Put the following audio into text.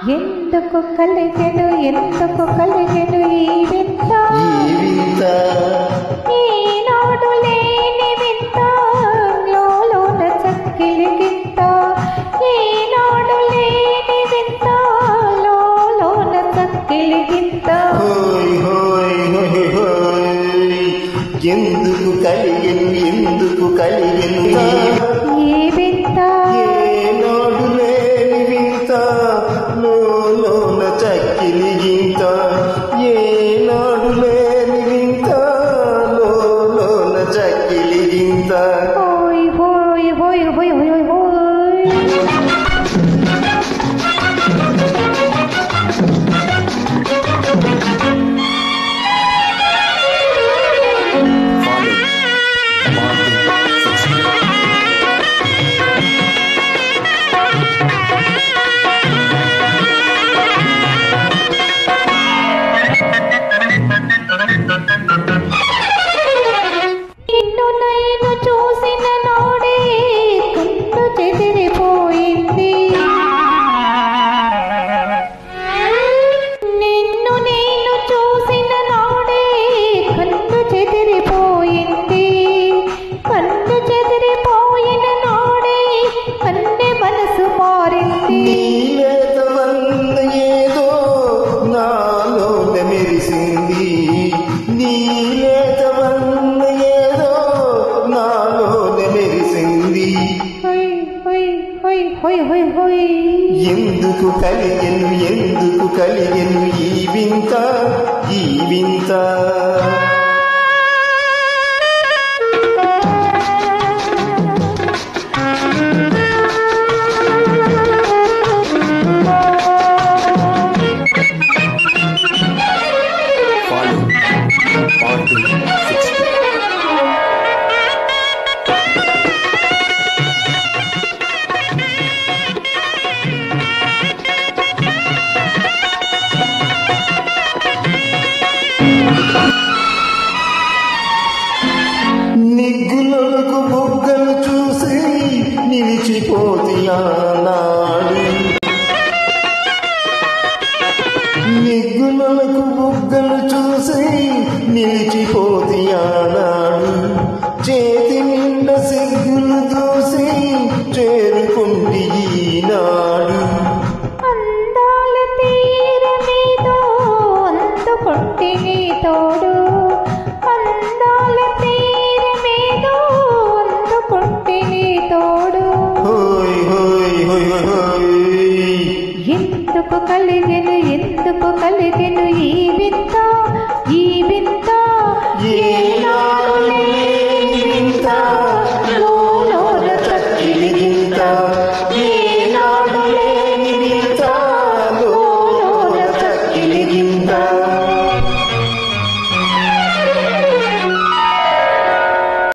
ఎందుకు కలిగెను ఈ వింత ఈనాడు లేని వింత లోన చక్కిలి గింత ఈనాడు లేని వింత లోన చక్కిలి గింత ఎందుకు కలిగెను ఈ వింత ఏనాడు లేని వింత లోన చక్కిలి గింత ఏనాడు లేని వింత లోన చక్కిలి గింత హోయ్ హోయ్ హోయ్ హోయ్ హోయ్ హోయ్ నిన్ను నేను చూసిన నాడే కన్ను చెదిరిపోయింది నిన్ను నేను చూసిన నాడే కన్ను చెదిరిపోయింది కన్ను చెదిరిపోయిన నాడే కన్నె మనసు మారింది నీలేతవన్న ఏదో నాలోన మెరిసింది నీలేతవన్న ఏదో నాలోన మెరిసింది హోయ్ హోయ్ హోయ్ హోయ్ హోయ్ ఎందుకు కలిగెను ఈ వింత నిగ్గులకు బుగ్గలు చూసి నిలిచిపోతి ఆనాడు నిగ్గులకు బుగ్గలు చూసి నిలిచిపోతి ఆనాడు చేతి నిండా సిగ్గులు దూసి చేరుకుంటి ఈనాడు అందాల తీరమేదో అందుకుంటే నీ తోడు అందాల తీరమేదో అందుకుంటే నీ తోడు హోయ్ హోయ్ హోయ్ హోయ్ ఎందుకు కలిగెను